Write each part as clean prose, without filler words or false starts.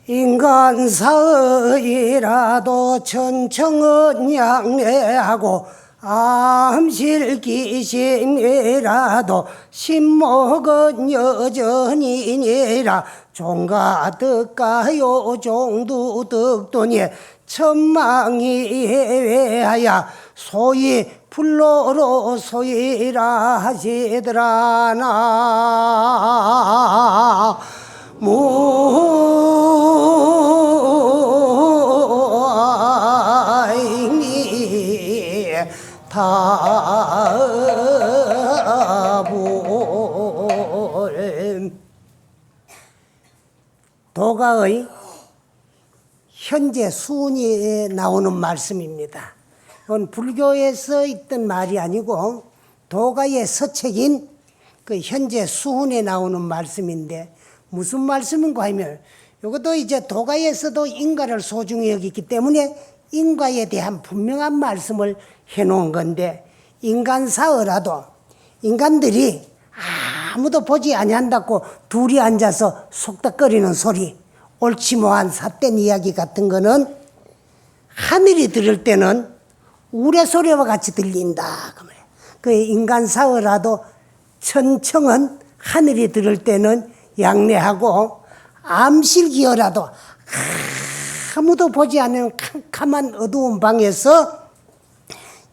인간사의라도 천청은 양해하고 암실기심이라도 신목은 여전이니라. 종가득가요 종두득도니 천망이 해외하야 소위 불로로 소이라 하시더라. 나 다불. 도가의 현재 수훈이 나오는 말씀입니다. 이건 불교에서 있던 말이 아니고 도가의 서책인 그 현재 수훈에 나오는 말씀인데, 무슨 말씀인가 하면 이것도 이제 도가에서도 인과를 소중히 여기기 때문에 인과에 대한 분명한 말씀을 해놓은 건데, 인간사어라도 인간들이 아무도 보지 아니한다고 둘이 앉아서 속닥거리는 소리, 옳지 못한 삿된 이야기 같은 거는 하늘이 들을 때는 우레소리와 같이 들린다. 그 인간사어라도 천청은 하늘이 들을 때는 양례하고, 암실기어라도 아무도 보지 않는 캄캄한 어두운 방에서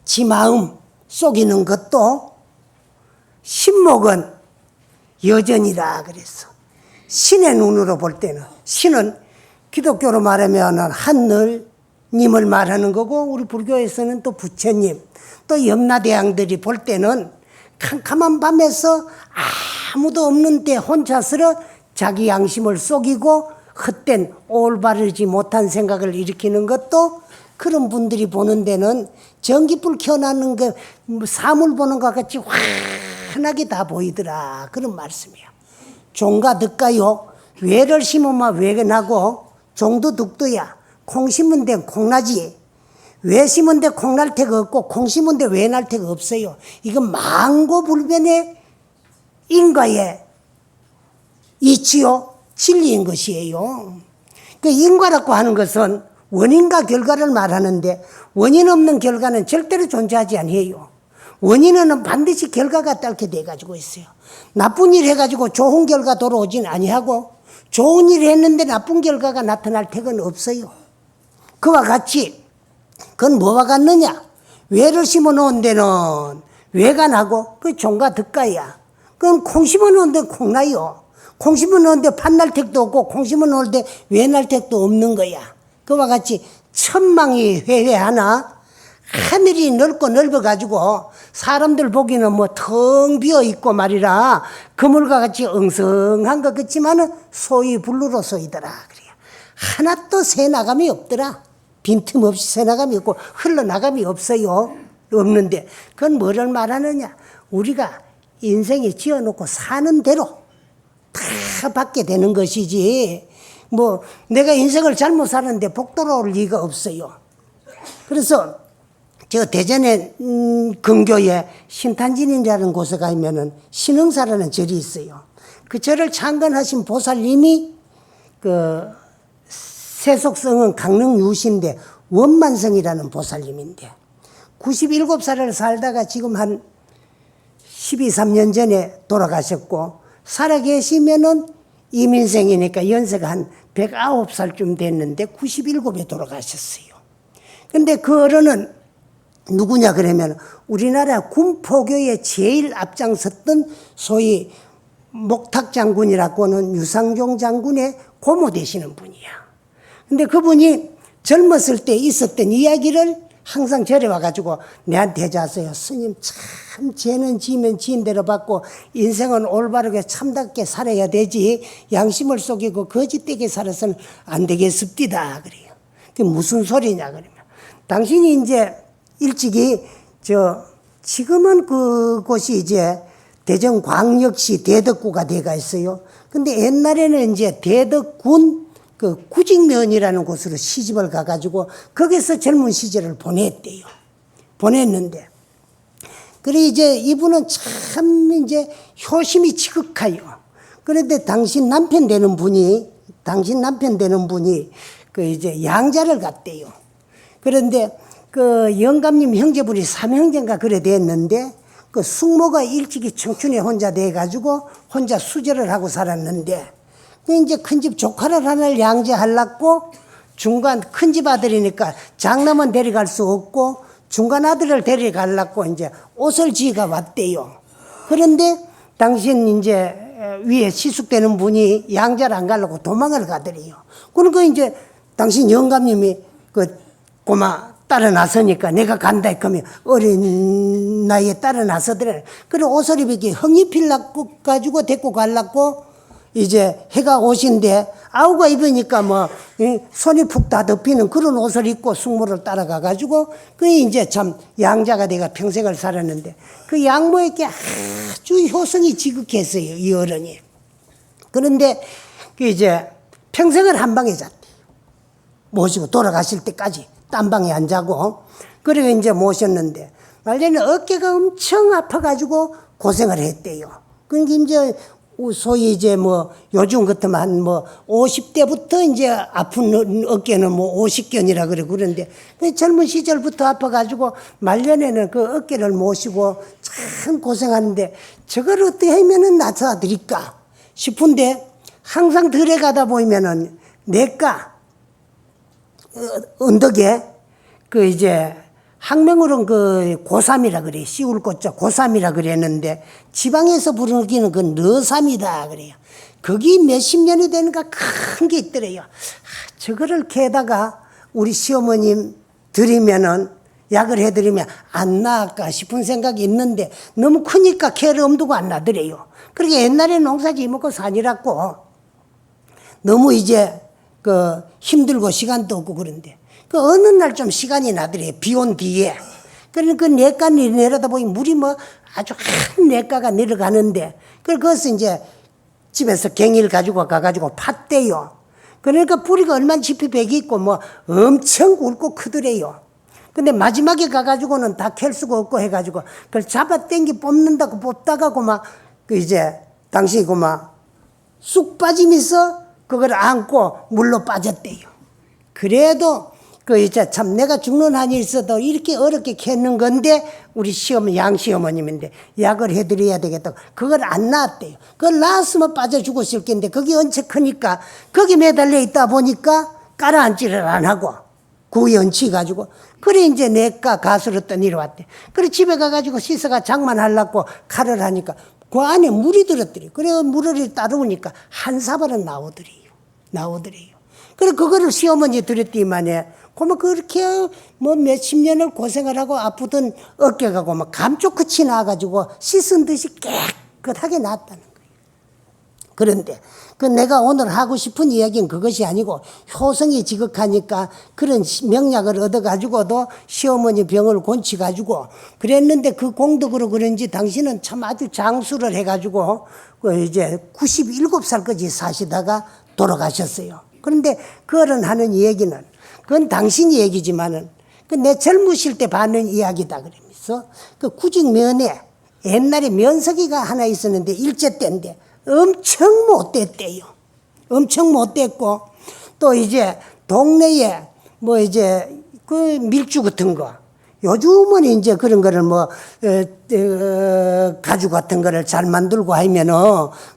지 마음 속이는 것도 신목은 여전이라 그랬어. 신의 눈으로 볼 때는, 신은 기독교로 말하면 하늘님을 말하는 거고, 우리 불교에서는 또 부처님, 또 염라대왕들이 볼 때는 캄캄한 밤에서 아무도 없는 때 혼자서 자기 양심을 속이고 헛된 올바르지 못한 생각을 일으키는 것도 그런 분들이 보는 데는 전기불 켜놨는 게 사물 보는 것 같이 환하게 다 보이더라. 그런 말씀이에요. 종가 득가요. 외를 심으면 외가 나고, 종도 득도야. 콩 심은 데는 콩나지. 외 심은 데 콩날 데가 없고, 콩 심은 데 외 날 데가 없어요. 이건 망고불변의 인과의 이치요, 진리인 것이에요. 그 인과라고 하는 것은 원인과 결과를 말하는데, 원인 없는 결과는 절대로 존재하지 않아요. 원인은 반드시 결과가 따르게 돼가지고 있어요. 나쁜 일 해가지고 좋은 결과 돌아오진 아니하고, 좋은 일 했는데 나쁜 결과가 나타날 택은 없어요. 그와 같이 그건 뭐와 같느냐? 외를 심어 놓은 데는 외가 나고, 그 종가 득가야. 그건 콩 심어 놓은 데는 콩 나요. 콩 심어 놓은 데 판날 택도 없고, 콩 심어 놓을 때 외날 택도 없는 거야. 그와 같이 천망이 회회하나, 하늘이 넓고 넓어가지고 사람들 보기는 뭐 텅 비어있고 말이라 그물과 같이 엉성한 것 같지만은 소위 불루로 소이더라. 그래요. 하나도 새나감이 없더라. 빈틈없이 새나감이 없고 흘러나감이 없어요. 없는데 그건 뭐를 말하느냐? 우리가 인생에 지어놓고 사는 대로 다 받게 되는 것이지, 뭐 내가 인생을 잘못 사는데 복도로 올 리가 없어요. 그래서 저 대전에 근교에 신탄진이라는 곳에 가면은 신흥사라는 절이 있어요. 그 절을 창건하신 보살님이 그 세속성은 강릉 유신데 원만성이라는 보살님인데 97살을 살다가 지금 한 12, 13년 전에 돌아가셨고, 살아계시면은 이민생이니까 연세가 한 109살쯤 됐는데 97에 돌아가셨어요. 근데 그 어른은 누구냐 그러면 우리나라 군포교에 제일 앞장섰던 소위 목탁장군이라고 하는 유상종 장군의 고모 되시는 분이야. 근데 그분이 젊었을 때 있었던 이야기를 항상 절에 와가지고 내한테 해줬어요. 스님, 참 죄는 지면 지은 대로 받고 인생은 올바르게 참답게 살아야 되지, 양심을 속이고 거짓되게 살아서는 안 되겠습니다. 그래요. 그게 무슨 소리냐 그러면, 당신이 이제 일찍이 지금은 그곳이 이제 대전광역시 대덕구가 돼가 있어요. 근데 옛날에는 이제 대덕군 그 구직면이라는 곳으로 시집을 가가지고 거기서 젊은 시절을 보냈대요. 보냈는데, 그래 이제 이분은 참 이제 효심이 지극하요. 그런데 당신 남편 되는 분이 그 이제 양자를 갔대요. 그런데 그 영감님 형제분이 삼형제인가 그래 됐는데 그 숙모가 일찍이 청춘에 혼자 돼가지고 혼자 수절을 하고 살았는데 이제 큰 집 조카를 하나를 양자하려고 중간 큰 집 아들이니까 장남은 데려갈 수 없고 중간 아들을 데려가려고 이제 옷을 지가 왔대요. 그런데 당신 이제 위에 시숙되는 분이 양자를 안 가려고 도망을 가더래요. 그러니까 이제 당신 영감님이 그 고마 따라 나서니까 내가 간다 그러면 어린 나이에 따라 나서더래. 그래 옷을 입기 흥이 필라고 가지고 데리고 가려고 이제 해가 오신데 아우가 입으니까 뭐 손이 푹 다 덮이는 그런 옷을 입고 숙모를 따라가 가지고 그게 이제 참 양자가 내가 평생을 살았는데 그 양모에게 아주 효성이 지극했어요, 이 어른이. 그런데 그 이제 평생을 한 방에 잤대요. 모시고 돌아가실 때까지 딴 방에 안 자고. 그리고 이제 모셨는데 말년에 어깨가 엄청 아파가지고 고생을 했대요. 그러니까 이제 소위 이제 뭐 요즘 같으면 한 뭐 50대부터 이제 아픈 어깨는 뭐 50견이라 그래. 그런데 젊은 시절부터 아파가지고 말년에는 그 어깨를 모시고 참 고생하는데 저걸 어떻게 하면은 나서드릴까 싶은데 항상 들에 가다 보면은 내가 언덕에 그 이제 학명으로는 그 고삼이라 그래. 씨울 꽃자 고삼이라 그랬는데 지방에서 부르기는 그 너삼이다 그래요. 거기 몇십 년이 되니까 큰 게 있더래요. 저거를 캐다가 우리 시어머님 드리면은 약을 해드리면 안 나을까 싶은 생각이 있는데 너무 크니까 캐를 엄두가 안 나더래요. 그러게 옛날에 농사지 먹고 사니라고 너무 이제 그 힘들고 시간도 없고 그런데 그 어느 날 좀 시간이 나더래요. 비 온 뒤에. 그러니까 그 냇가 내려다 보니 물이 뭐 아주 한 냇가가 내려가는데 그것을 이제 집에서 갱이를 가지고 가가지고 팠대요. 그러니까 뿌리가 얼마나 깊이 배기 있고 뭐 엄청 굵고 크더래요. 근데 마지막에 가가지고는 다 캘 수가 없고 해가지고 그걸 잡아 당기 뽑는다고 뽑다가 고막 그 이제 당신이 고막 쑥 빠지면서 그걸 안고 물로 빠졌대요. 그래도 그 이제 참 내가 죽는 한이 있어도 이렇게 어렵게 캐는 건데 우리 시어머니 양시어머님인데 약을 해드려야 되겠다고 그걸 안 낳았대요. 그걸 낳았으면 빠져 죽었을 텐데 거기 언체 크니까 거기 매달려 있다 보니까 깔아앉지를 안 하고 구이 얹히 가지고 그래 이제 내가 가수로 또 내려왔대. 그래 집에 가가지고 씻어가 장만하려고 칼을 하니까 그 안에 물이 들었더래요. 그래 물을 따르니까 한 사발은 나오더래요. 그래 그거를 시어머니 드렸더니만에 그러면 그렇게 뭐 몇십 년을 고생을 하고 아프던 어깨가 막 감쪽 끝이 나가지고 씻은 듯이 깨끗하게 나았다는 거예요. 그런데 그 내가 오늘 하고 싶은 이야기는 그것이 아니고 효성이 지극하니까 그런 명약을 얻어가지고도 시어머니 병을 곤치가지고 그랬는데 그 공덕으로 그런지 당신은 참 아주 장수를 해가지고 그 이제 97살까지 사시다가 돌아가셨어요. 그런데 그 어른 하는 얘기는 그건 당신 얘기지만은 그 내 젊으실 때 받는 이야기다 그러면서 그 구직면에 옛날에 면석이가 하나 있었는데 일제 때인데 엄청 못됐대요. 엄청 못됐고 또 이제 동네에 뭐 이제 그 밀주 같은 거 요즘은 이제 그런 거를 뭐 가죽 같은 거를 잘 만들고 하면은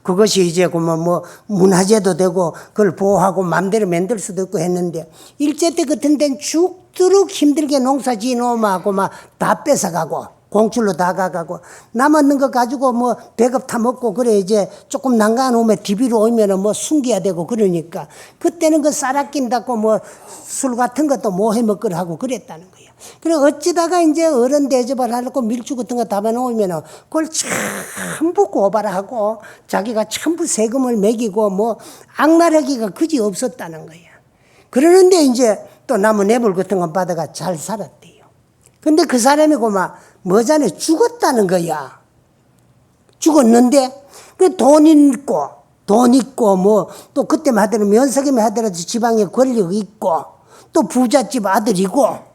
그것이 이제 뭐 문화재도 되고 그걸 보호하고 마음대로 만들 수도 있고 했는데 일제 때 같은 데는 죽도록 힘들게 농사 지어놓으면 막 다 뺏어가고 공출로 다 가가고 남았는 거 가지고 뭐 배급 타 먹고 그래 이제 조금 난가놓으면 DB로 오면은 뭐 숨겨야 되고 그러니까 그때는 그 쌀 아낀다고 뭐 술 같은 것도 뭐 해 먹으라 하고 그랬다는 거예요. 그래 어찌다가 이제 어른 대접을 하려고 밀주 같은 거 담아놓으면은 그걸 전부 고발하고 자기가 전부 세금을 매기고 뭐 악랄하기가 그지 없었다는 거예요. 그러는데 이제 또 나무 뇌물 같은 거 받아가 잘 살았대요. 근데 그 사람이 고마 뭐잖아 죽었다는 거야. 죽었는데 그 돈 있고 뭐 또 그때만 하더라도 면석이면 하더라도 지방에 권력 있고 또 부잣집 아들이고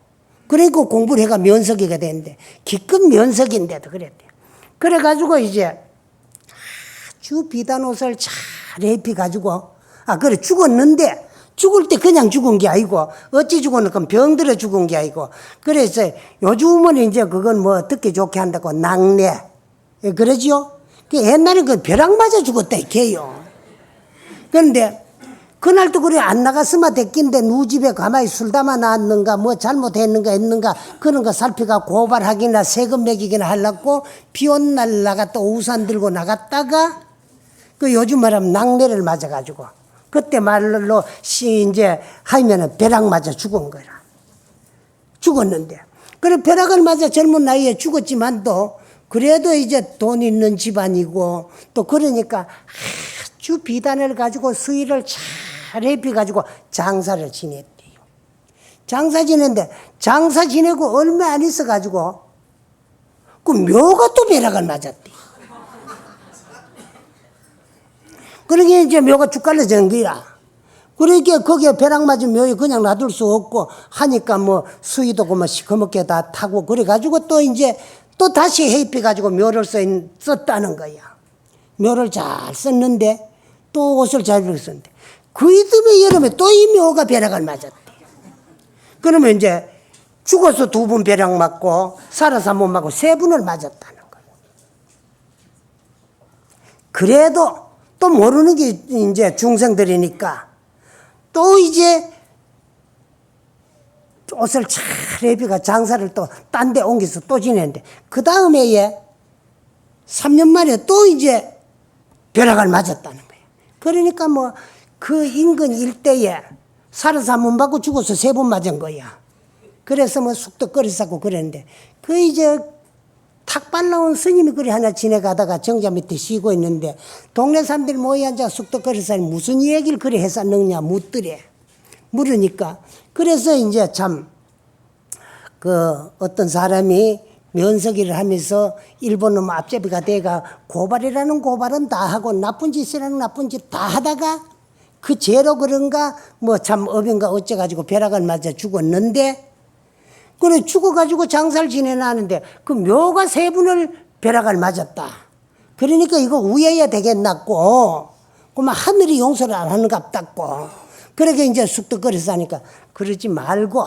그러니까 공부를 해가 면석이가 됐는데 기껏 면석인데도 그랬대요. 그래가지고 이제 아주 비단 옷을 잘 입혀가지고, 그래, 죽었는데, 죽을 때 그냥 죽은 게 아니고, 어찌 죽었는가 병들어 죽은 게 아니고, 그래서 요즘은 이제 그건 뭐 듣기 좋게 한다고 낙내. 그러지요? 옛날에 그 벼락 맞아 죽었다, 이게요. 그런데, 그날도 그래 안 나갔으면 됐긴데 누 집에 가만히 술 담아 놨는가 뭐 잘못했는가 했는가 그런 거 살피가 고발하기나 세금 매기기나 하려고 비 온 날 나갔다 우산 들고 나갔다가 그 요즘 말하면 낙내를 맞아가지고 그때 말로 이제 하면은 벼락 맞아 죽은 거라. 죽었는데 그래 벼락을 맞아 젊은 나이에 죽었지만도 그래도 이제 돈 있는 집안이고 또 그러니까 아주 비단을 가지고 수의를 잘 해피가지고 장사를 지냈대요. 장사 지냈는데 장사 지내고 얼마 안 있어가지고 그 묘가 또 벼락을 맞았대요. 그러게 이제 묘가 죽갈라지는 거야. 그러니까 거기에 벼락 맞은 묘에 그냥 놔둘 수 없고 하니까 뭐 수의도 그만 시커멓게 다 타고 그래가지고 또 이제 또 다시 해입해가지고 묘를 썼다는 거야. 묘를 잘 썼는데 또 옷을 잘 입었는데 그 이듬해 여름에 또 이 묘가 벼락을 맞았대. 그러면 이제 죽어서 2번 벼락 맞고 살아서 1번 맞고 3번을 맞았다는 거예요. 그래도 또 모르는 게 이제 중생들이니까 또 이제 옷을 잘 입히가 장사를 또 딴 데 옮겨서 또 지냈는데 그 다음 해에 3년 만에 또 이제 벼락을 맞았다는 거예요. 그러니까 뭐 그 인근 일대에 살아서 1번 받고 죽어서 3번 맞은 거야. 그래서 뭐 쑥덕거리사고 그랬는데 그 이제 탁 발라온 스님이 그리 하나 지내가다가 정자 밑에 쉬고 있는데 동네 사람들이 모여 앉아 쑥덕거리사니 무슨 얘기를 그리 했었느냐 묻더래. 물으니까 그래서 이제 참 그 어떤 사람이 면석이를 하면서 일본 놈 앞제비가 돼가 고발이라는 고발은 다 하고 나쁜 짓이라는 나쁜 짓 다 하다가 그 죄로 그런가 뭐 참 업인가 어째가지고 벼락을 맞아 죽었는데 그래 죽어가지고 장사를 지내나는데 그 묘가 3분을 벼락을 맞았다. 그러니까 이거 우애야 되겠나고 그만 하늘이 용서를 안 하는갑다고 그러게 이제 쑥덕거려서 하니까 그러지 말고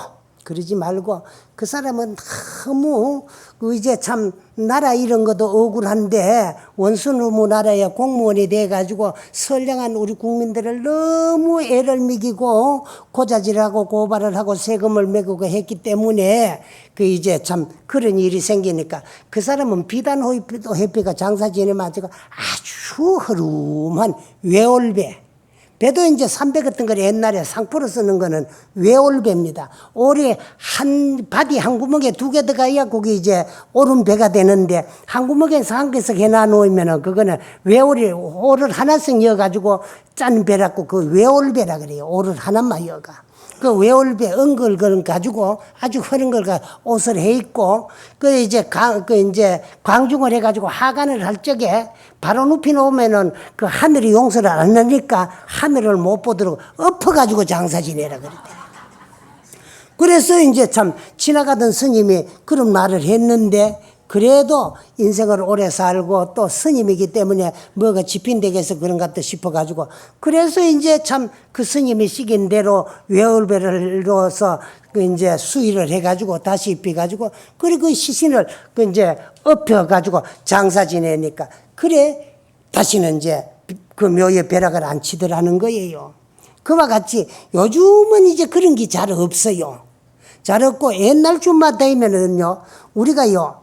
그 사람은 너무 이제 참 나라 이런 것도 억울한데 원수노무 나라에 공무원이 돼가지고 선량한 우리 국민들을 너무 애를 먹이고 고자질하고 고발을 하고 세금을 매기고 했기 때문에 그 이제 참 그런 일이 생기니까 그 사람은 비단 회피가 장사 지내면 아주 허름한 외올배 배도 이제 300 같은 걸 옛날에 상포로 쓰는 거는 외올배입니다. 올해 바디 한 구멍에 2개 들어가야 거기 이제 오른 배가 되는데 한 구멍에서 한 개씩 해놔 놓으면은 그거는 올을 하나씩 이어가지고 짠 배라고 그 외올배라 그래요. 올을 하나만 이어가. 그 외올배 은걸 가지고 아주 흐른 걸 옷을 해 입고 그 이제 광중을 해가지고 하관을 할 적에 바로 눕히 놓으면은 그 하늘이 용서를 안 하니까 하늘을 못 보도록 엎어가지고 장사 지내라 그랬대. 그래서 이제 참 지나가던 스님이 그런 말을 했는데 그래도 인생을 오래 살고 또 스님이기 때문에 뭐가 집힌되겠어 그런 것 같다 싶어가지고 그래서 이제 참 그 스님이 시킨 대로 외월배를로서 그 이제 수의를 해가지고 다시 입혀가지고 그리고 그 시신을 그 이제 엎혀가지고 장사 지내니까 그래 다시는 이제 그 묘에 벼락을 안 치더라는 거예요. 그와 같이 요즘은 이제 그런 게 잘 없어요. 잘 없고 옛날 쯤만 되면은요 우리가요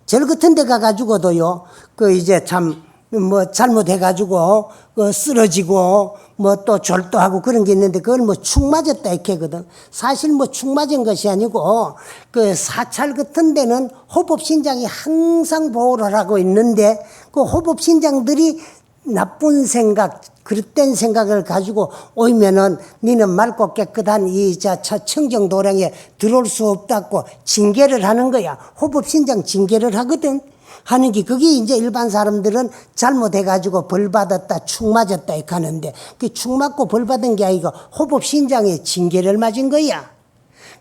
절 같은 데 가가지고도요, 그 이제 참, 뭐 잘못해가지고, 쓰러지고, 뭐 또 절도하고 그런 게 있는데, 그걸 뭐 축 맞았다, 이렇게 하거든. 사실 뭐 축 맞은 것이 아니고, 그 사찰 같은 데는 호법신장이 항상 보호를 하고 있는데, 그 호법신장들이 나쁜 생각, 그릇된 생각을 가지고 오면은 니는 맑고 깨끗한 이 청정도량에 들어올 수 없다고 징계를 하는 거야. 호법신장 징계를 하거든. 하는 게 그게 이제 일반 사람들은 잘못해가지고 벌 받았다, 축 맞았다 이렇게 하는데 그 축 맞고 벌 받은 게 아니고 호법신장에 징계를 맞은 거야.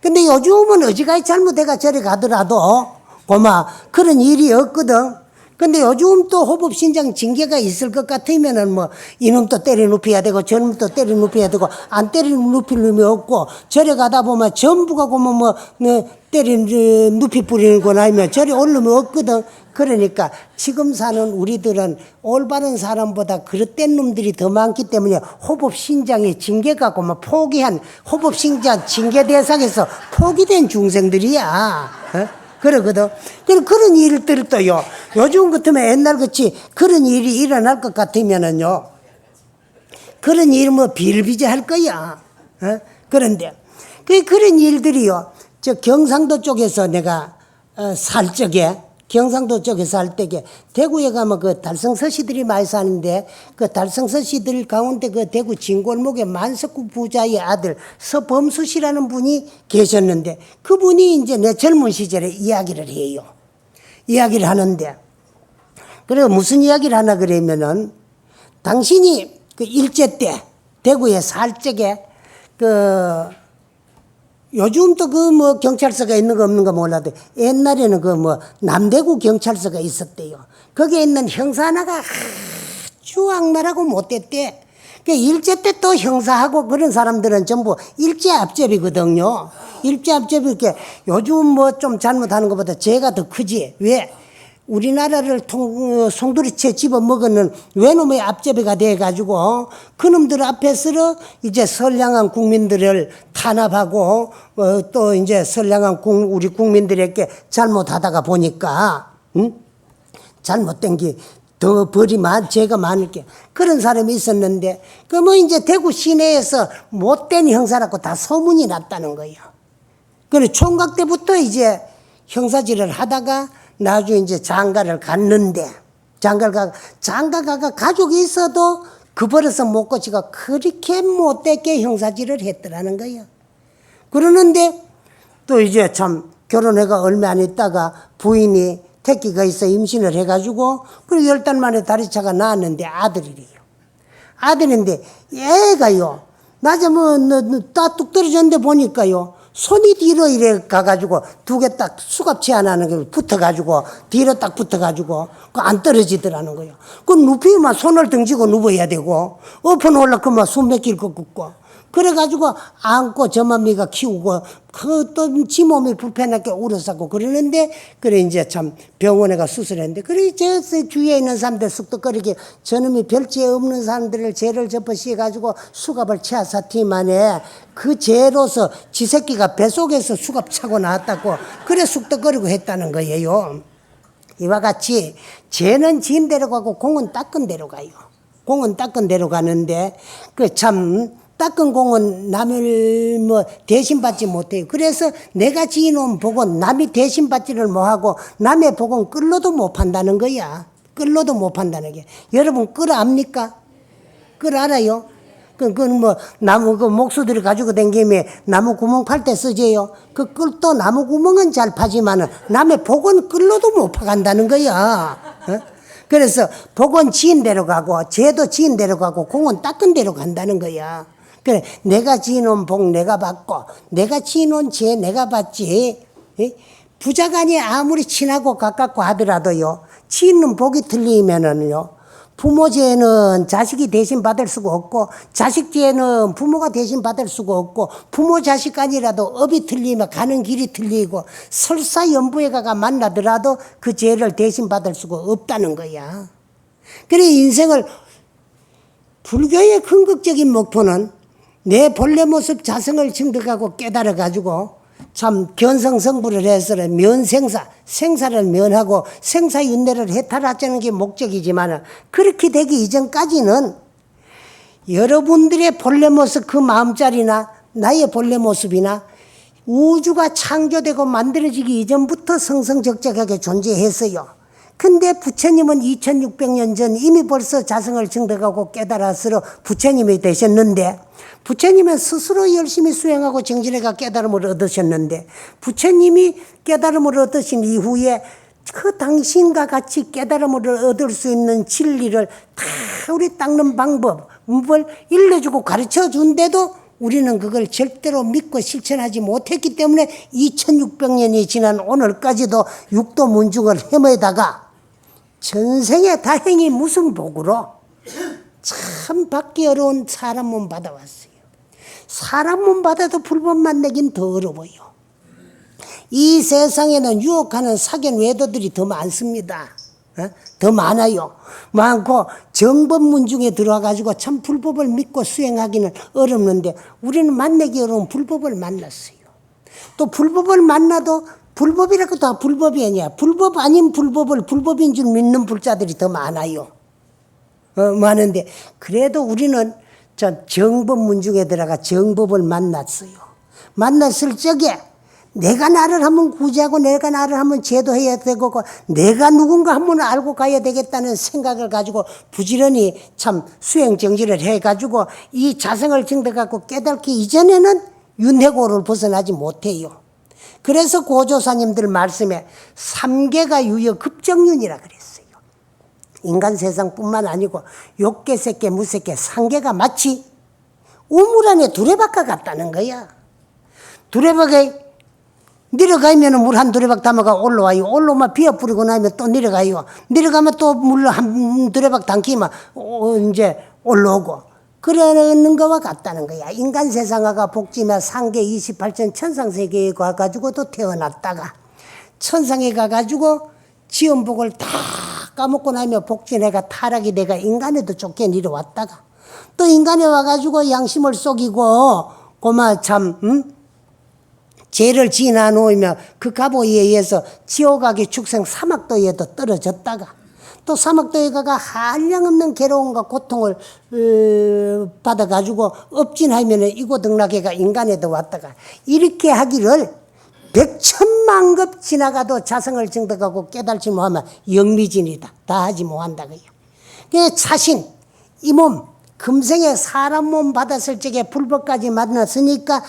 근데 요즘은 어지간히 잘못해가 저리 가더라도 고마 그런 일이 없거든. 근데 요즘 또 호법신장 징계가 있을 것 같으면은 뭐 이놈 또 때려 눕혀야 되고 저놈 또 때려 눕혀야 되고 안 때려 눕힐 놈이 없고 저래 가다 보면 전부가 보면 뭐 때려 눕히 뿌리는 아니면 저리 올르면 없거든. 그러니까 지금 사는 우리들은 올바른 사람보다 그릇된 놈들이 더 많기 때문에 호법신장의 징계가 뭐 포기한 호법신장 징계 대상에서 포기된 중생들이야. 그러거든. 그런 일들도요, 요즘 같으면 옛날 같이 그런 일이 일어날 것 같으면은요, 그런 일 뭐 비일비재할 거야. 그런데, 그런 일들이요, 저 경상도 쪽에서 내가 살 적에, 경상도 쪽에서 살 때게 대구에 가면 그 달성서씨들이 많이 사는데 그 달성서씨들 가운데 그 대구 진골목에 만석구 부자의 아들 서범수 씨라는 분이 계셨는데 그분이 이제 내 젊은 시절에 이야기를 해요. 이야기를 하는데 그리고 무슨 이야기를 하나 그러면은 당신이 그 일제 때 대구에 살 적에 그 요즘도 그 뭐 경찰서가 있는 거 없는 거 몰라도 옛날에는 그 뭐 남대구 경찰서가 있었대요. 거기에 있는 형사 하나가 아주 악랄하고 못됐대. 그 일제 때 또 형사하고 그런 사람들은 전부 일제 앞잡이거든요. 일제 앞잡이 이렇게 요즘 뭐 좀 잘못하는 것보다 죄가 더 크지. 왜? 우리나라를 송두리째 집어먹은 외놈의 앞잡이가 돼가지고 그놈들 앞에서 이제 선량한 국민들을 탄압하고 또 이제 선량한 우리 국민들에게 잘못하다가 보니까 잘못된 게 더 벌이 죄가 많을 게 그런 사람이 있었는데 그 뭐 이제 대구 시내에서 못된 형사라고 다 소문이 났다는 거예요. 그래 총각 때부터 이제 형사질을 하다가 나중에 이제 장가를 갔는데 장가가 가족이 있어도 그 버릇은 못 고치고 그렇게 못되게 형사질을 했더라는 거예요. 그러는데 또 이제 참 결혼해가 얼마 안 있다가 부인이 태기가 있어 임신을 해가지고 그리고 10달 만에 다리차가 나왔는데 아들이래요. 아들인데 얘가요 낮에 뭐 뚝 떨어졌는데 보니까요 손이 뒤로 이래 가가지고 두 개 딱 수갑치 안 하는 게 붙어가지고 뒤로 딱 붙어가지고 안 떨어지더라는 거예요. 그 눕히면 손을 등지고 누워야 되고 엎어 놓으려면 숨 막힐 것 같고 그래가지고 안고 저맘미가 키우고 그 또 지 몸이 불편하게 울어서고 그러는데 그래 이제 참 병원에 가 수술했는데 그래 제 주위에 있는 사람들 쑥덕거리게 저놈이 별죄 없는 사람들을 죄를 접어 씌워가지고 수갑을 채워서 팀안에 그 죄로서 지 새끼가 뱃속에서 수갑 차고 나왔다고 그래 쑥덕거리고 했다는 거예요. 이와 같이 죄는 지은 대로 가고 공은 닦은 대로 가요. 공은 닦은 대로 가는데 그 참 닦은 공은 남을 뭐 대신받지 못해요. 그래서 내가 지어놓은 복은 남이 대신받지를 못하고 남의 복은 끌로도 못 판다는 거야. 끌로도 못 판다는 게. 여러분 끌 압니까? 끌 알아요? 그건 뭐 나무 그 목수들이 가지고 댕기면 나무 구멍 팔 때 쓰지요. 그 끌도 나무 구멍은 잘 파지만은 남의 복은 끌로도 못 파간다는 거야. 그래서 복은 지은 대로 가고 죄도 지은 대로 가고 공은 닦은 대로 간다는 거야. 그래, 내가 지어놓은 복 내가 받고, 내가 지어놓은 죄 내가 받지. 부자간이 아무리 친하고 가깝고 하더라도요, 지는 복이 틀리면은요, 부모 죄는 자식이 대신 받을 수가 없고, 자식 죄는 부모가 대신 받을 수가 없고, 부모 자식간이라도 업이 틀리면 가는 길이 틀리고, 설사 연부에 가가 만나더라도 그 죄를 대신 받을 수가 없다는 거야. 그래, 인생을, 불교의 궁극적인 목표는 내 본래 모습 자성을 증득하고 깨달아가지고 참 견성성불을 해서 면생사, 생사를 면하고 생사윤회를 해탈하자는 게 목적이지만 그렇게 되기 이전까지는 여러분들의 본래 모습 그 마음자리나 나의 본래 모습이나 우주가 창조되고 만들어지기 이전부터 성성적적하게 존재했어요. 근데 부처님은 2600년 전 이미 벌써 자성을 증득하고 깨달아서 부처님이 되셨는데 부처님은 스스로 열심히 수행하고 정진해가 깨달음을 얻으셨는데 부처님이 깨달음을 얻으신 이후에 그 당신과 같이 깨달음을 얻을 수 있는 진리를 다 우리 닦는 방법을 일러주고 가르쳐준데도 우리는 그걸 절대로 믿고 실천하지 못했기 때문에 2600년이 지난 오늘까지도 육도문중을 헤매다가 전생에 다행히 무슨 복으로 참 받기 어려운 사람 몸 받아왔어요. 사람 몸 받아도 불법 만나긴 더 어려워요. 이 세상에는 유혹하는 사견 외도들이 더 많습니다. 더 많아요. 많고 정법문 중에 들어와가지고 참 불법을 믿고 수행하기는 어렵는데 우리는 만나기 어려운 불법을 만났어요. 또 불법을 만나도 불법이라고 다 불법이 아니야. 불법 아닌 불법을 불법인 줄 믿는 불자들이 더 많아요. 많은데 그래도 우리는 저 정법문 중에 들어가 정법을 만났어요. 만났을 적에 내가 나를 한번 구제하고 내가 나를 한번 제도해야 되고 내가 누군가 한번 알고 가야 되겠다는 생각을 가지고 부지런히 참 수행정지를 해가지고 이 자성을 증득하고 깨닫기 이전에는 윤회고를 벗어나지 못해요. 그래서 고조사님들 말씀에 삼계가 유여 급정윤이라 그랬어요. 인간 세상뿐만 아니고 욕계, 색계, 무색계, 상계가 마치 우물 안에 두레박과 같다는 거야. 두레박에 내려가면 물 한 두레박 담아가 올라와요. 올라오면 비어 뿌리고 나면 또 내려가요. 내려가면 또 물 한 두레박 담기면 이제 올라오고. 그러는 거와 같다는 거야. 인간 세상아가 복지며 상계 28천 천상세계에 가가지고 또 태어났다가 천상에 가가지고 지연복을 다 까먹고 나면 복진해가 타락이 돼가 인간에도 쫓겨 내려왔다가 또 인간에 와가지고 양심을 속이고 고마 참 죄를 지나 놓으며 그 가보에 의해서 지옥하기 축생 사막도에도 떨어졌다가 또 사막도에 가가 한량없는 괴로움과 고통을 받아가지고 업진하면 이고등락해가 인간에도 왔다가 이렇게 하기를 백천만급 지나가도 자성을 증득하고 깨달지 못하면 영미진이다. 다 하지 못한다고요. 그 자신 이 몸 금생에 사람 몸 받았을 적에 불법까지 만났으니까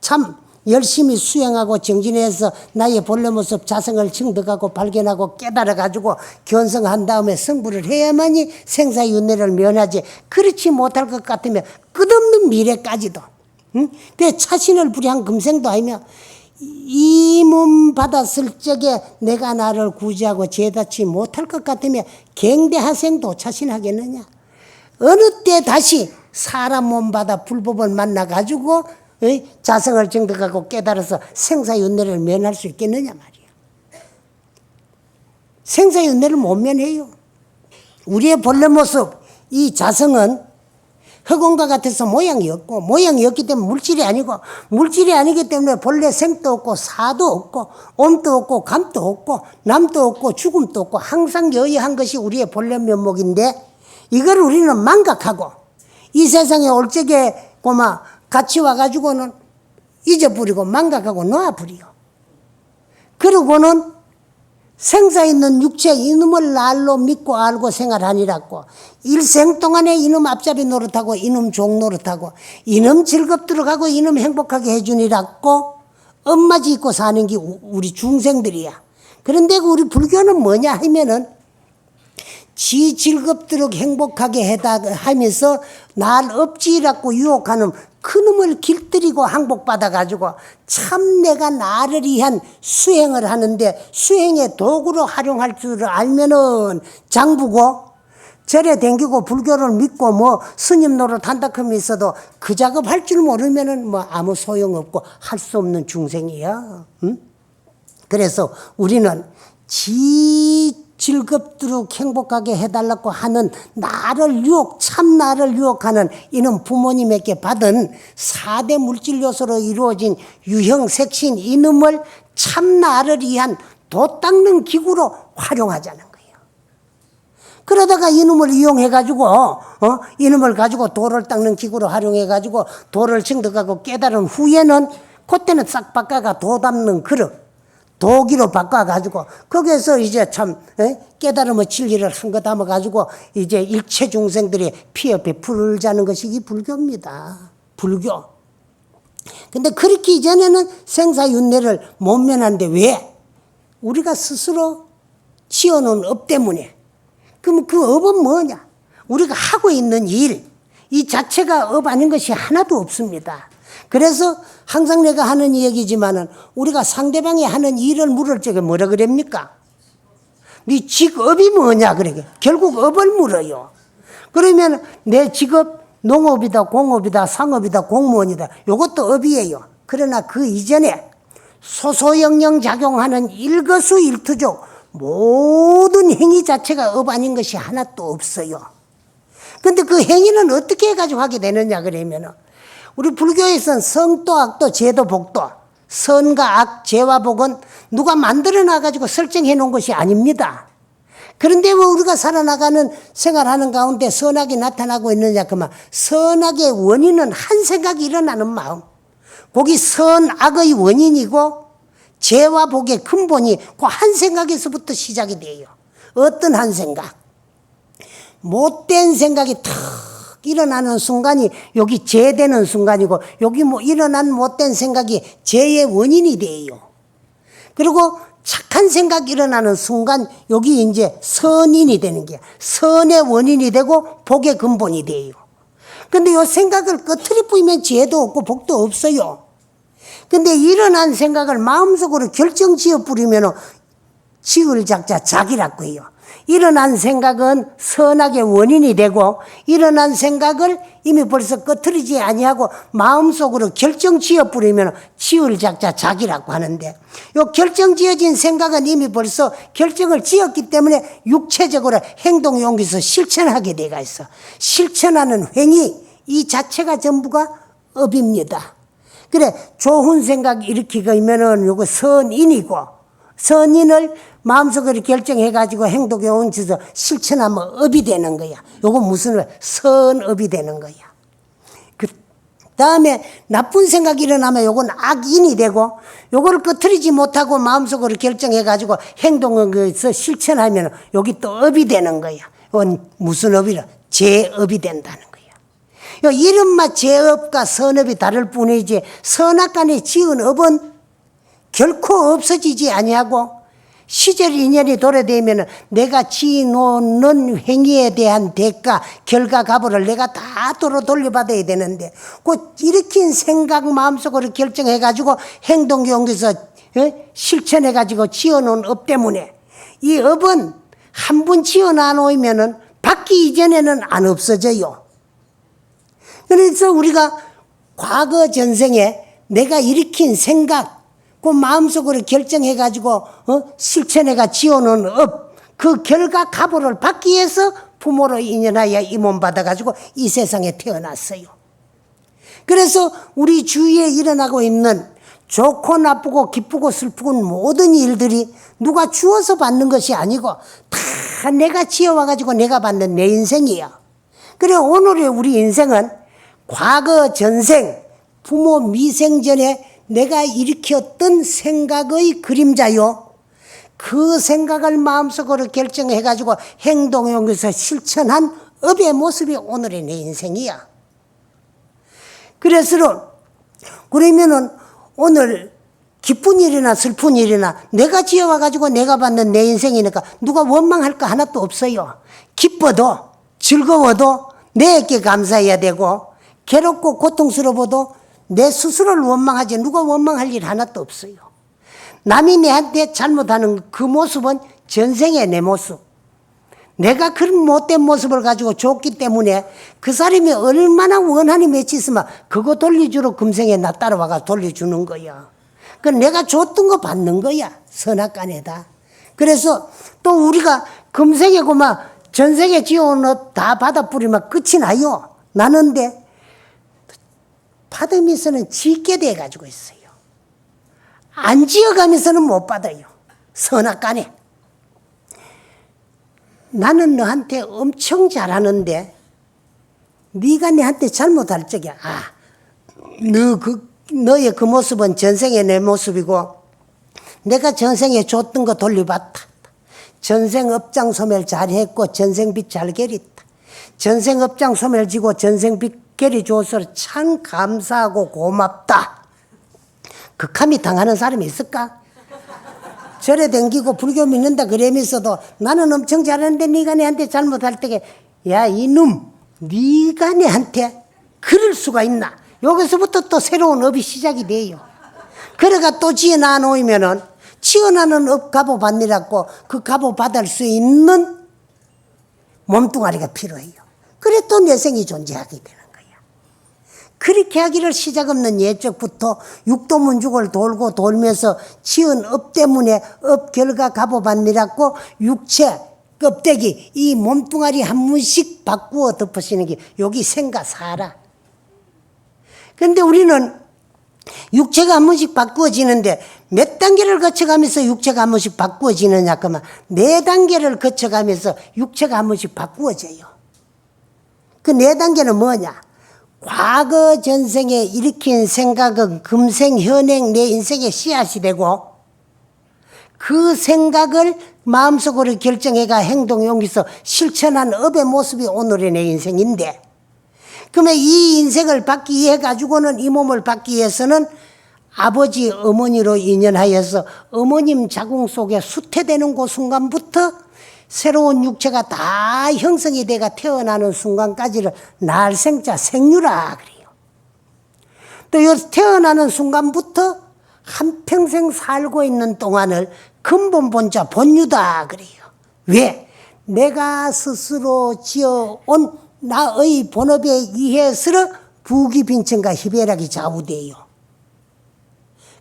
참 열심히 수행하고 정진해서 나의 본래 모습 자성을 증득하고 발견하고 깨달아가지고 견성한 다음에 성불을 해야만이 생사윤회를 면하지 그렇지 못할 것 같으면 끝없는 미래까지도 그 자신을 불이한 금생도 아니며 이 몸 받았을 적에 내가 나를 구제하고 죄다치 못할 것 같으면 갱대하생도 자신하겠느냐. 어느 때 다시 사람 몸 받아 불법을 만나가지고 자성을 증득하고 깨달아서 생사윤회를 면할 수 있겠느냐 말이야. 생사윤회를 못 면해요. 우리의 본래 모습 이 자성은 흑원과 같아서 모양이 없고 모양이 없기 때문에 물질이 아니고 물질이 아니기 때문에 본래 생도 없고 사도 없고 온도 없고 감도 없고 남도 없고 죽음도 없고 항상 여의한 것이 우리의 본래 면목인데 이걸 우리는 망각하고 이 세상에 올 적에 고마 같이 와가지고는 잊어버리고 망각하고 놓아버려. 그러고는 생사 있는 육체 이놈을 날로 믿고 알고 생활하니라고 일생 동안에 이놈 앞잡이 노릇하고 이놈 종 노릇하고 이놈 즐겁도록 하고 이놈 행복하게 해주니라고 엄마 짓고 사는 게 우리 중생들이야. 그런데 우리 불교는 뭐냐 하면은 지 즐겁도록 행복하게 하면서 날 업지라고 유혹하는 그놈을 길들이고 항복받아가지고 참 내가 나를 위한 수행을 하는데 수행의 도구로 활용할 줄 알면은 장부고 절에 댕기고 불교를 믿고 뭐 스님 노릇 한다 하면서도 그 작업 할 줄 모르면은 뭐 아무 소용없고 할 수 없는 중생이야. 응? 그래서 우리는 지 즐겁도록 행복하게 해달라고 하는 나를 유혹, 참 나를 유혹하는 이는 부모님에게 받은 4대 물질 요소로 이루어진 유형, 색신 이놈을 참 나를 위한 도 닦는 기구로 활용하자는 거예요. 그러다가 이놈을 이용해가지고, 이놈을 가지고 도를 닦는 기구로 활용해가지고 도를 증득하고 깨달은 후에는 그때는 싹 바꿔가 도 담는 그릇. 도기로 바꿔가지고 거기에서 이제 참 깨달음의 진리를 한 거 담아가지고 이제 일체 중생들이 피에 베풀자는 것이 이 불교입니다. 불교. 근데 그렇게 이전에는 생사윤회를 못 면하는데 왜? 우리가 스스로 지어놓은 업 때문에. 그럼 그 업은 뭐냐? 우리가 하고 있는 일, 이 자체가 업 아닌 것이 하나도 없습니다. 그래서 항상 내가 하는 얘기지만은 우리가 상대방이 하는 일을 물을 적에 뭐라 그럽니까? 네 직업이 뭐냐 그러게. 결국 업을 물어요. 그러면 내 직업 농업이다, 공업이다, 상업이다, 공무원이다. 이것도 업이에요. 그러나 그 이전에 소소영령 작용하는 일거수일투족 모든 행위 자체가 업 아닌 것이 하나도 없어요. 근데 그 행위는 어떻게 해가지고 하게 되느냐 그러면 우리 불교에서는 성도, 악도, 죄도, 복도, 선과 악, 죄와 복은 누가 만들어 놔가지고 설정해 놓은 것이 아닙니다. 그런데 왜 우리가 살아나가는 생활하는 가운데 선악이 나타나고 있느냐 그러면 선악의 원인은 한 생각이 일어나는 마음. 거기 선악의 원인이고 죄와 복의 근본이 그 한 생각에서부터 시작이 돼요. 어떤 한 생각? 못된 생각이 탁 일어나는 순간이 여기 죄되는 순간이고 여기 뭐 일어난 못된 생각이 죄의 원인이 돼요. 그리고 착한 생각이 일어나는 순간 여기 이제 선인이 되는 게 선의 원인이 되고 복의 근본이 돼요. 근데 이 생각을 꺼트리 뿌리면 죄도 없고 복도 없어요. 근데 일어난 생각을 마음속으로 결정지어 뿌리면 지을 작자 작이라고 해요. 일어난 생각은 선악의 원인이 되고 일어난 생각을 이미 벌써 꺼트리지 아니하고 마음속으로 결정지어 뿌리면 지을 작자 작이라고 하는데 요 결정지어진 생각은 이미 벌써 결정을 지었기 때문에 육체적으로 행동 용기서 실천하게 돼가 있어. 실천하는 행위 이 자체가 전부가 업입니다. 그래 좋은 생각 일으키고 있면은 요거 선인이고 선인을 마음속으로 결정해가지고 행동에 얹혀서 실천하면 업이 되는 거야. 요거 무슨 선업이 되는 거야. 그 다음에 나쁜 생각이 일어나면 요건 악인이 되고 요거를 꺼트리지 못하고 마음속으로 결정해가지고 행동에서 실천하면 여기 또 업이 되는 거야. 이건 무슨 업이라? 죄업이 된다는 거야. 요 이름만 죄업과 선업이 다를 뿐이지 선악간에 지은 업은 결코 없어지지 아니하고 시절 인연이 도래되면 내가 지어놓는 행위에 대한 대가, 결과, 값을 내가 다 돌려받아야 되는데 그 일으킨 생각 마음속으로 결정해가지고 행동 용기서 실천해가지고 지어놓은 업 때문에 이 업은 한 번 지어놔놓으면 받기 이전에는 안 없어져요. 그래서 우리가 과거 전생에 내가 일으킨 생각 그 마음속으로 결정해가지고 실천해가 지어놓은 업 그 결과 가보를 받기 위해서 부모로 인연하여 이 몸 받아가지고 이 세상에 태어났어요. 그래서 우리 주위에 일어나고 있는 좋고 나쁘고 기쁘고 슬픈 모든 일들이 누가 주어서 받는 것이 아니고 다 내가 지어와가지고 내가 받는 내 인생이야. 그래 오늘의 우리 인생은 과거 전생 부모 미생전에 내가 일으켰던 생각의 그림자요. 그 생각을 마음속으로 결정해가지고 행동에 옮겨서 실천한 업의 모습이 오늘의 내 인생이야. 그러면은 오늘 기쁜 일이나 슬픈 일이나 내가 지어와가지고 내가 받는 내 인생이니까 누가 원망할 거 하나도 없어요. 기뻐도 즐거워도 내게 감사해야 되고 괴롭고 고통스러워도 내 스스로를 원망하지 누가 원망할 일 하나도 없어요. 남이 내한테 잘못하는 그 모습은 전생의 내 모습. 내가 그런 못된 모습을 가지고 줬기 때문에 그 사람이 얼마나 원한이 맺혔으면 그거 돌려주러 금생에 나 따라와가 돌려주는 거야. 그 내가 줬던 거 받는 거야. 선악간에다. 그래서 또 우리가 금생에 그만 전생에 지어온 업 다 받아 뿌리면 끝이 나요. 나는데 받으면서는 짓게 돼가지고 있어요. 안 지어가면서는 못 받아요. 선악간에. 나는 너한테 엄청 잘하는데 네가 내한테 잘못할 적이야. 너의 그 모습은 전생의 내 모습이고 내가 전생에 줬던 거 돌려받다. 전생 업장 소멸 잘했고 전생 빚 잘 게렸다. 전생 업장 소멸 지고 전생 빚 게리 줘서 참 감사하고 고맙다. 극함이 당하는 사람이 있을까? 절에 댕기고 불교 믿는다 그러면서도 나는 엄청 잘하는데 네가 내한테 잘못할 때에 야 이놈 네가 내한테 그럴 수가 있나? 여기서부터 또 새로운 업이 시작이 돼요. 그래가 또 지어놔 놓으면은 치어나는 업 값어 받느라고 그 값어 받을 수 있는 몸뚱아리가 필요해요. 그래 또 내생이 존재하게 되는 거야. 그렇게 하기를 시작 없는 예적부터 육도문죽을 돌고 돌면서 치은 업 때문에 업 결과 값어 받느라고 육체 껍데기 이 몸뚱아리 한 번씩 바꾸어 덮으시는 게 여기 생가 사라. 그런데 우리는 육체가 한 번씩 바꾸어지는데 몇 단계를 거쳐가면서 육체가 한 번씩 바꾸어지느냐 그러면 4단계를 거쳐가면서 육체가 한 번씩 바꾸어져요. 그 4단계는 뭐냐? 과거 전생에 일으킨 생각은 금생 현행 내 인생의 씨앗이 되고 그 생각을 마음속으로 결정해가 행동 용기서 실천한 업의 모습이 오늘의 내 인생인데 그러면 이 인생을 받기 위해 가지고는 이 몸을 받기 위해서는 아버지 어머니로 인연하여서 어머님 자궁 속에 수태되는 그 순간부터 새로운 육체가 다 형성이 돼가 태어나는 순간까지를 날생자 생유라 그래요. 또 이 태어나는 순간부터 한평생 살고 있는 동안을 근본 본자 본유다 그래요. 왜? 내가 스스로 지어온 나의 본업에 의해서 부귀빈천과 희배락이 좌우돼요.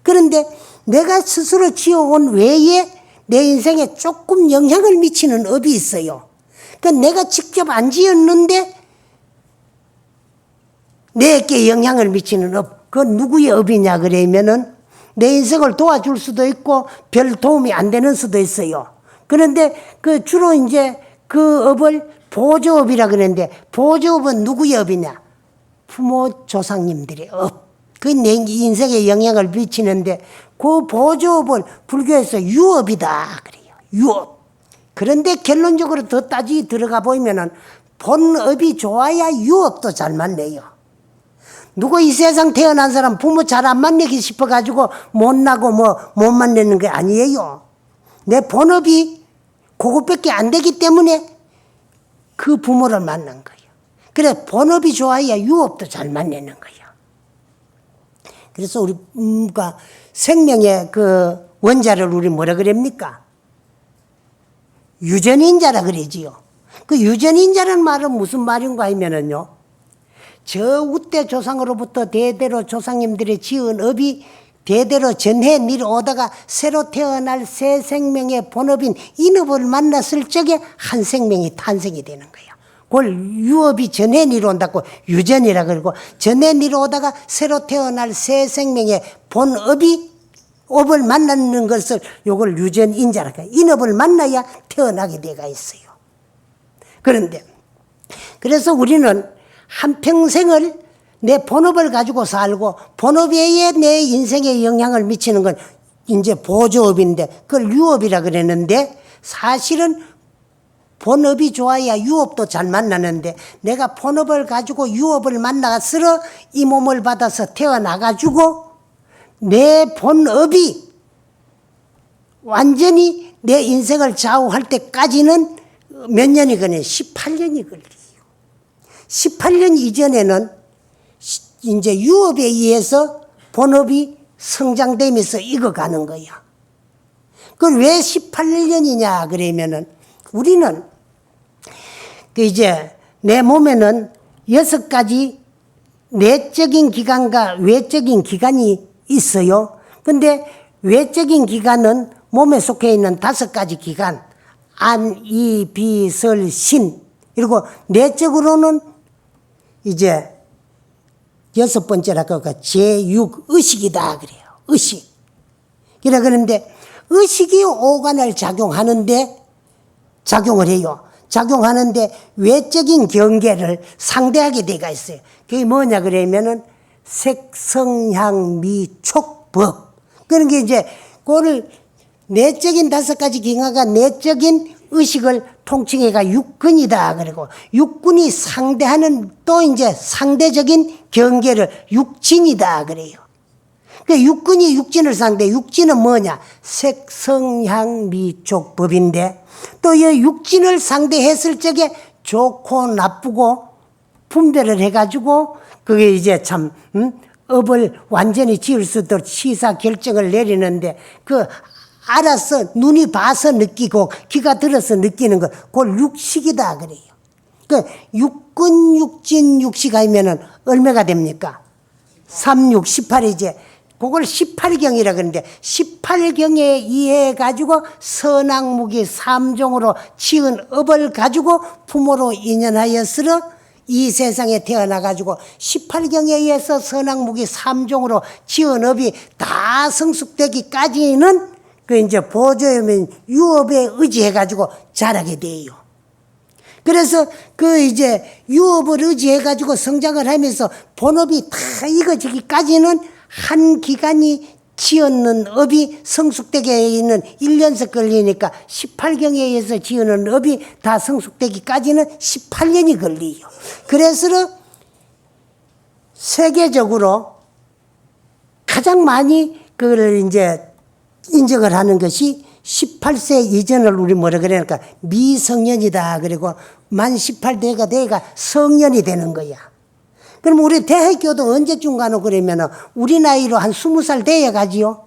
그런데 내가 스스로 지어온 외에 내 인생에 조금 영향을 미치는 업이 있어요. 그러니까 내가 직접 안 지었는데 내게 영향을 미치는 업. 그건 누구의 업이냐 그러면은 내 인생을 도와줄 수도 있고 별 도움이 안 되는 수도 있어요. 그런데 그 주로 이제 그 업을 보조업이라 그러는데 보조업은 누구의 업이냐? 부모 조상님들의 업. 그 내 인생에 영향을 미치는데 그 보조업을 불교에서 유업이다 그래요. 유업. 그런데 결론적으로 더 따지 들어가 보면은 본업이 좋아야 유업도 잘 맞네요. 누구 이 세상 태어난 사람 부모 잘 안 만나기 싶어가지고 못나고 못 만나는 게 아니에요. 내 본업이 그것밖에 안 되기 때문에 그 부모를 만난 거예요. 그래 본업이 좋아야 유업도 잘 만나는 거예요. 그래서 우리가 생명의 그 원자를 우리 뭐라 그럽니까? 유전인자라 그러지요. 그 유전인자라는 말은 무슨 말인가 하면은요. 저 우때 조상으로부터 대대로 조상님들이 지은 업이 대대로 전해 내려오다가 새로 태어날 새 생명의 본업인 인업을 만났을 적에 한 생명이 탄생이 되는 거예요. 그걸 유업이 전해 내려온다고 유전이라 그러고 전해 내려오다가 새로 태어날 새 생명의 본업이 업을 만나는 것을 요걸 유전인자라 그래요. 인업을 만나야 태어나게 돼가 있어요. 그런데 그래서 우리는 한평생을 내 본업을 가지고 살고 본업 외에 내 인생에 영향을 미치는 건 이제 보조업인데 그걸 유업이라 그랬는데 사실은 본업이 좋아야 유업도 잘 만나는데 내가 본업을 가지고 유업을 만나서 이 몸을 받아서 태어나가지고 내 본업이 완전히 내 인생을 좌우할 때까지는 몇 년이 걸려요? 18년이 걸려요. 18년 이전에는 이제 유업에 의해서 본업이 성장되면서 익어가는 거야. 그걸 왜 18년이냐 그러면은 우리는 그 이제 내 몸에는 6가지 내적인 기관과 외적인 기관이 있어요. 근데 외적인 기관은 몸에 속해 있는 5가지 기관, 안, 이, 비, 설, 신. 그리고 내적으로는 이제 6번째라고 할까 제6 의식이다 그래요. 의식. 그래 그런데 의식이 오간을 작용을 해요. 작용하는데 외적인 경계를 상대하게 돼가 있어요. 그게 뭐냐 그러면은 색성향미촉법. 그런 게 이제 그거를 내적인 5가지 기관과 내적인 의식을 통칭해가 육근이다. 그리고 육근이 상대하는 또 이제 상대적인 경계를 육진이다. 그래요. 그 육근이 육진을 상대, 육진은 뭐냐? 색성향미촉법인데 또 이 육진을 상대했을 적에 좋고 나쁘고 분별을 해가지고 그게 이제 참, 업을 완전히 지을 수 있도록 시사 결정을 내리는데 그 알아서 눈이 봐서 느끼고 귀가 들어서 느끼는 것, 그걸 육식이다 그래요. 그 육근, 육진, 육식하면은 얼마가 됩니까? 3, 6, 18이지. 그걸 18경이라 그러는데 18경에 의해 가지고 선악무기 3종으로 지은 업을 가지고 부모로 인연하였으러 이 세상에 태어나 가지고 18경에 의해서 선악무기 3종으로 지은 업이 다 성숙되기까지는 그 이제 보조염인 유업에 의지해 가지고 자라게 돼요. 그래서 그 이제 유업을 의지해 가지고 성장을 하면서 본업이 다 익어지기까지는 한 기간이 지었는 업이 성숙되게 있는 1년씩 걸리니까 18경에 의해서 지어는 업이 다 성숙되기까지는 18년이 걸려요. 그래서 세계적으로 가장 많이 그걸 이제 인정을 하는 것이 18세 이전을 우리 뭐라 그러니까 미성년이다. 그리고 만 18대가 돼가 성년이 되는 거야. 그럼 우리 대학교도 언제쯤 가노 그러면 우리 나이로 한 20살 돼야 가지요.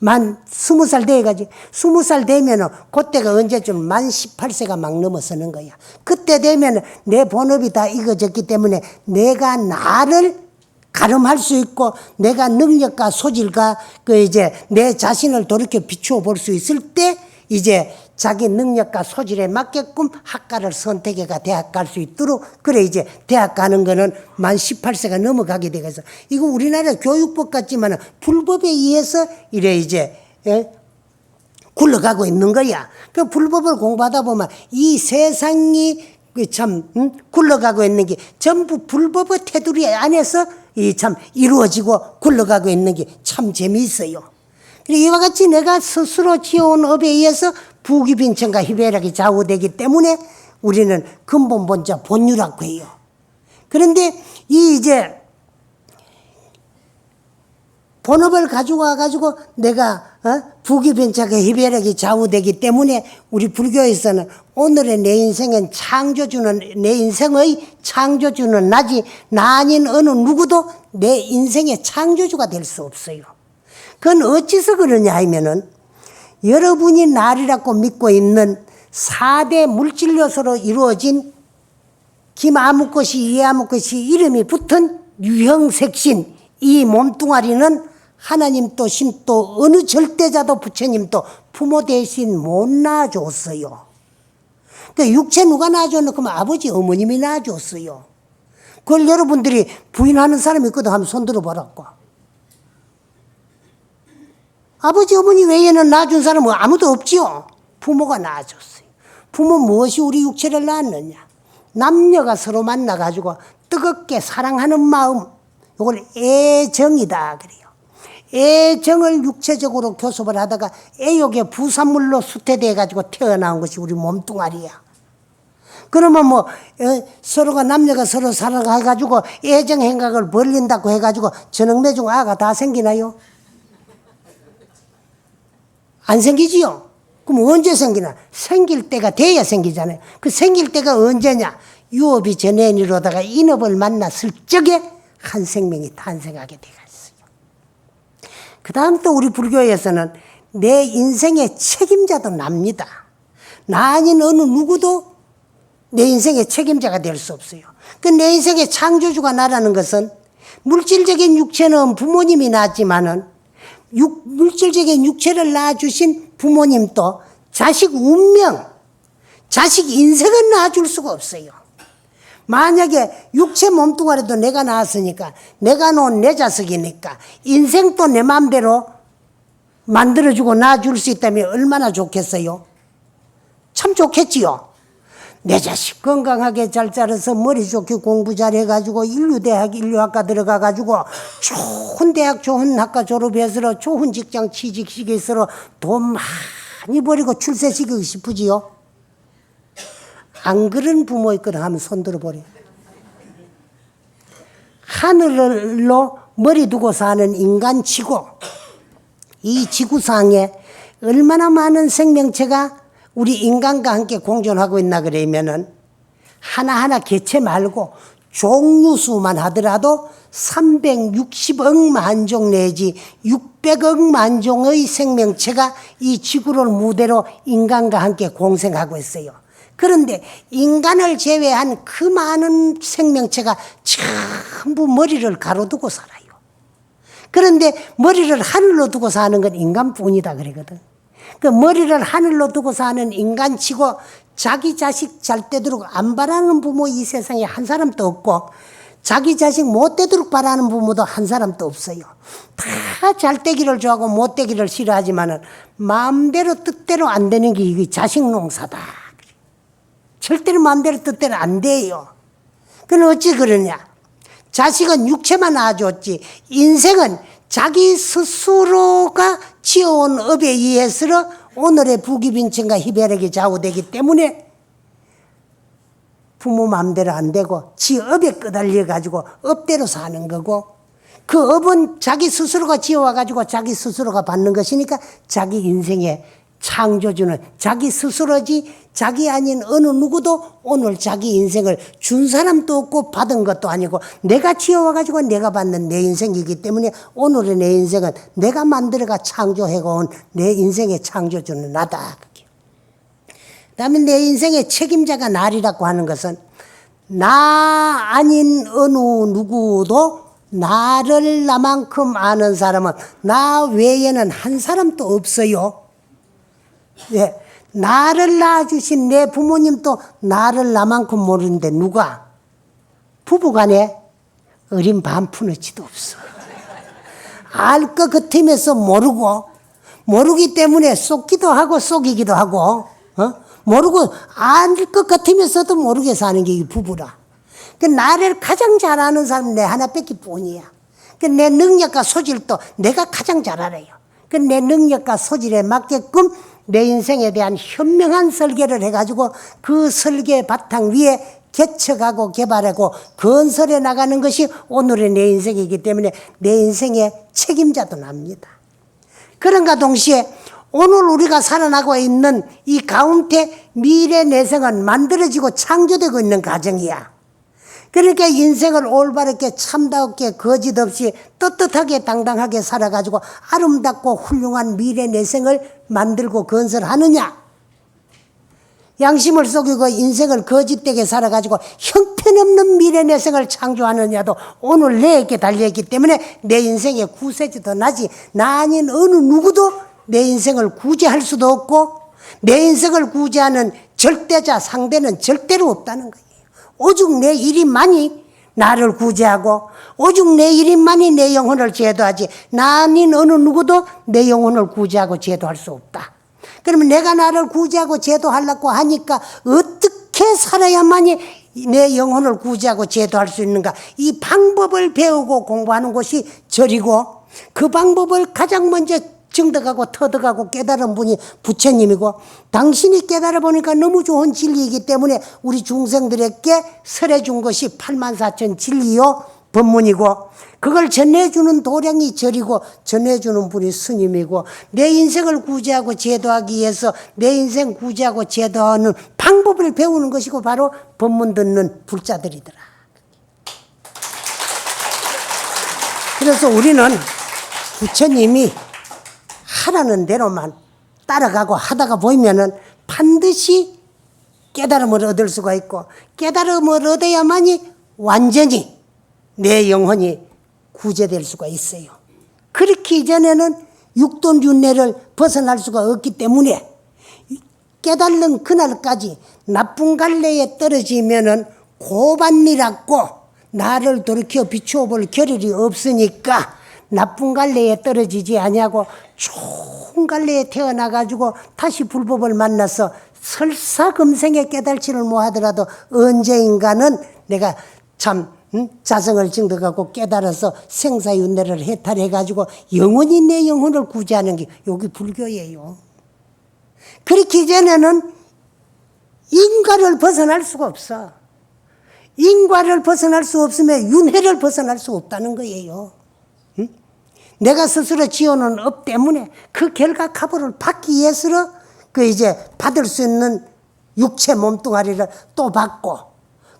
만 20살 돼야 가지. 20살 되면 그때가 언제쯤 만 18세가 막 넘어서는 거야. 그때 되면 내 본업이 다 익어졌기 때문에 내가 나를 가름할 수 있고 내가 능력과 소질과 그 이제 내 자신을 돌이켜 비추어 볼 수 있을 때 이제 자기 능력과 소질에 맞게끔 학과를 선택해가 대학 갈 수 있도록 그래 이제 대학 가는 거는 만 18세가 넘어가게 되겠어. 이거 우리나라 교육법 같지만 불법에 의해서 이래 이제 굴러가고 있는 거야. 그 불법을 공부하다 보면 이 세상이 참 굴러가고 있는 게 전부 불법의 테두리 안에서 이 참 이루어지고 굴러가고 있는 게 참 재미있어요. 이와 같이 내가 스스로 지어온 업에 의해서 부귀빈천과 희배락이 좌우되기 때문에 우리는 근본 본자 본유라고 해요. 그런데 이 이제 본업을 가지고 와가지고 내가 부귀변차가 희배락이 좌우되기 때문에 우리 불교에서는 오늘의 내 인생은 창조주는 내 인생의 창조주는 나지 나 아닌 어느 누구도 내 인생의 창조주가 될 수 없어요. 그건 어찌서 그러냐 하면은 여러분이 나리라고 믿고 있는 4대 물질 요소로 이루어진 김아무것이 이아무것이 이름이 붙은 유형색신 이 몸뚱아리는 하나님도 신도 어느 절대자도 부처님도 부모 대신 못 낳아줬어요. 그러니까 육체 누가 낳아줬노? 그러면 아버지 어머님이 낳아줬어요. 그걸 여러분들이 부인하는 사람이 있거든. 한번 손들어 보라고. 아버지 어머니 외에는 낳아준 사람은 아무도 없지요. 부모가 낳아줬어요. 부모 무엇이 우리 육체를 낳았느냐? 남녀가 서로 만나가지고 뜨겁게 사랑하는 마음, 이걸 애정이다 그래요. 애정을 육체적으로 교섭을 하다가 애욕의 부산물로 수태돼 가지고 태어나온 것이 우리 몸뚱아리야. 그러면 뭐 서로가 남녀가 서로 살아가지고 애정 행각을 벌린다고 해가지고 저녁매중 아가 다 생기나요? 안 생기지요? 그럼 언제 생기나? 생길 때가 돼야 생기잖아요. 그 생길 때가 언제냐? 유업이 전해니로다가 인업을 만났을 적에 한 생명이 탄생하게 되었어요. 그 다음 또 우리 불교에서는 내 인생의 책임자도 납니다. 나 아닌 어느 누구도 내 인생의 책임자가 될 수 없어요. 그 내 인생의 창조주가 나라는 것은 물질적인 육체는 부모님이 낳았지만은 물질적인 육체를 낳아주신 부모님도 자식 운명, 자식 인생을 낳아줄 수가 없어요. 만약에 육체 몸뚱아리도 내가 낳았으니까 내가 놓은 내 자식이니까 인생도 내 마음대로 만들어주고 낳아줄 수 있다면 얼마나 좋겠어요? 참 좋겠지요. 내 자식 건강하게 잘 자라서 머리 좋게 공부 잘해가지고 인류대학 인류학과 들어가가지고 좋은 대학 좋은 학과 졸업해서 좋은 직장 취직시켜서 돈 많이 벌이고 출세시키고 싶으지요. 안 그런 부모 있거든 하면 손들어 보래. 하늘로 머리 두고 사는 인간치고 이 지구상에 얼마나 많은 생명체가 우리 인간과 함께 공존하고 있나 그러면은 하나하나 개체 말고 종류수만 하더라도 360억 만종 내지 600억 만종의 생명체가 이 지구를 무대로 인간과 함께 공생하고 있어요. 그런데 인간을 제외한 그 많은 생명체가 전부 머리를 가로두고 살아요. 그런데 머리를 하늘로 두고 사는 건 인간뿐이다 그러거든. 그 머리를 하늘로 두고 사는 인간치고 자기 자식 잘 되도록 안 바라는 부모 이 세상에 한 사람도 없고 자기 자식 못 되도록 바라는 부모도 한 사람도 없어요. 다 잘 되기를 좋아하고 못 되기를 싫어하지만은 마음대로 뜻대로 안 되는 게 이게 자식 농사다. 절대로 마음대로 뜻대로 안 돼요. 그럼 어찌 그러냐? 자식은 육체만 낳아줬지 인생은 자기 스스로가 지어온 업에 의해서 오늘의 부귀빈천과 희배력이 좌우되기 때문에 부모 마음대로 안 되고 지 업에 끄달려 가지고 업대로 사는 거고 그 업은 자기 스스로가 지어와 가지고 자기 스스로가 받는 것이니까 자기 인생의 창조주는 자기 스스로지 자기 아닌 어느 누구도 오늘 자기 인생을 준 사람도 없고 받은 것도 아니고 내가 지어와가지고 내가 받는 내 인생이기 때문에 오늘의 내 인생은 내가 만들어가 창조해온 내 인생의 창조주는 나다. 그 다음에 내 인생의 책임자가 나리라고 하는 것은 나 아닌 어느 누구도 나를 나만큼 아는 사람은 나 외에는 한 사람도 없어요. 예, 나를 낳아주신 내 부모님도 나를 나만큼 모르는데 누가? 부부간에 어린 반푼어치도 없어. 알 것 같으면서 모르기 때문에 속기도 하고 속이기도 하고 모르고 알 것 같으면서도 모르게 사는 게 부부라. 그 나를 가장 잘 아는 사람은 내 하나밖에 뿐이야. 그 내 능력과 소질도 내가 가장 잘 알아요. 그 내 능력과 소질에 맞게끔 내 인생에 대한 현명한 설계를 해가지고 그 설계 바탕 위에 개척하고 개발하고 건설해 나가는 것이 오늘의 내 인생이기 때문에 내 인생의 책임자도 납니다. 그런가 동시에 오늘 우리가 살아나고 있는 이 가운데 미래 내생은 만들어지고 창조되고 있는 과정이야. 그러니까 인생을 올바르게 참다웠게 거짓 없이 떳떳하게 당당하게 살아가지고 아름답고 훌륭한 미래 내생을 만들고 건설하느냐, 양심을 속이고 인생을 거짓되게 살아가지고 형편없는 미래 내생을 창조하느냐도 오늘 내게 달려있기 때문에 내 인생의 구세주도 나지 나 아닌 어느 누구도 내 인생을 구제할 수도 없고 내 인생을 구제하는 절대자 상대는 절대로 없다는 거예요. 오직 내 일인만이 나를 구제하고 오직 내 일인만이 내 영혼을 제도하지 나 아닌 어느 누구도 내 영혼을 구제하고 제도할 수 없다. 그러면 내가 나를 구제하고 제도하려고 하니까 어떻게 살아야만이 내 영혼을 구제하고 제도할 수 있는가? 이 방법을 배우고 공부하는 것이 절이고 그 방법을 가장 먼저 증득하고 터득하고 깨달은 분이 부처님이고 당신이 깨달아 보니까 너무 좋은 진리이기 때문에 우리 중생들에게 설해준 것이 84,000 진리요 법문이고 그걸 전해주는 도량이 절이고 전해주는 분이 스님이고 내 인생을 구제하고 제도하기 위해서 내 인생 구제하고 제도하는 방법을 배우는 것이고 바로 법문 듣는 불자들이더라. 그래서 우리는 부처님이 하라는 대로만 따라가고 하다가 보면은 반드시 깨달음을 얻을 수가 있고 깨달음을 얻어야만이 완전히 내 영혼이 구제될 수가 있어요. 그렇기 이전에는 육돈 윤회를 벗어날 수가 없기 때문에 깨달는 그날까지 나쁜 갈래에 떨어지면은 고반이라고 나를 돌이켜 비추어 볼 겨를이 없으니까 나쁜 갈래에 떨어지지 아니하고 좋은 갈래에 태어나가지고 다시 불법을 만나서 설사 금생에 깨달지를 못하더라도 언제인가는 내가 참 자성을 증득하고 깨달아서 생사윤회를 해탈해가지고 영원히 내 영혼을 구제하는 게 여기 불교예요. 그렇기 전에는 인과를 벗어날 수가 없어. 인과를 벗어날 수 없으면 윤회를 벗어날 수 없다는 거예요. 내가 스스로 지어놓은 업 때문에 그 결과 카보를 받기 위해서 그 이제 받을 수 있는 육체 몸뚱아리를 또 받고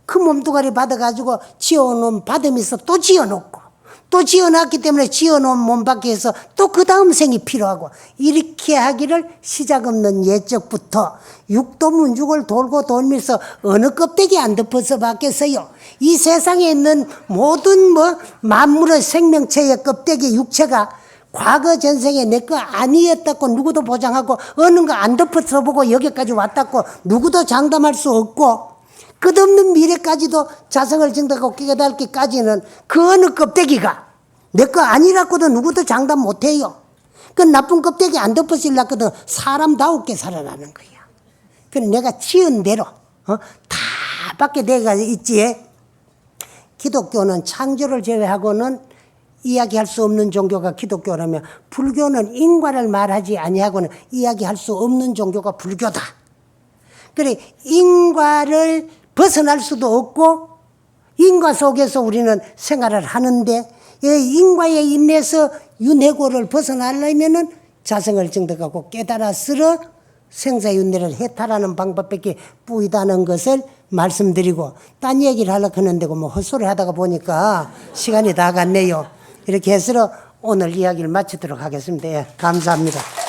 그 몸뚱아리 받아가지고 지어놓은 받음이 있어 또 지어놓고 또 지어놨기 때문에 지어놓은 몸 밖에서 또 그 다음 생이 필요하고 이렇게 하기를 시작 없는 옛적부터 육도문중을 돌고 돌면서 어느 껍데기 안 덮어서 받겠어요. 이 세상에 있는 모든 만물의 생명체의 껍데기 육체가 과거 전생에 내 거 아니었다고 누구도 보장하고 어느 거 안 덮어서 보고 여기까지 왔다고 누구도 장담할 수 없고 끝없는 미래까지도 자성을 증득하고 깨달기까지는 그 어느 껍데기가 내 거 아니라고도 누구도 장담 못해요. 그 나쁜 껍데기 안 덮어쓰려거든 사람다우게 살아나는 거야. 그 내가 지은 대로 다 밖에 내가 있지. 기독교는 창조를 제외하고는 이야기할 수 없는 종교가 기독교라면 불교는 인과를 말하지 아니하고는 이야기할 수 없는 종교가 불교다. 그래 인과를 벗어날 수도 없고 인과 속에서 우리는 생활을 하는데 인과에 인해서 윤회고를 벗어나려면은 자성을 증득하고 깨달았으러 생사윤회를 해탈하는 방법밖에 뿌이다는 것을 말씀드리고 딴 얘기를 하려고 하는데 뭐 헛소리 하다가 보니까 시간이 다 갔네요. 이렇게 해서 오늘 이야기를 마치도록 하겠습니다. 감사합니다.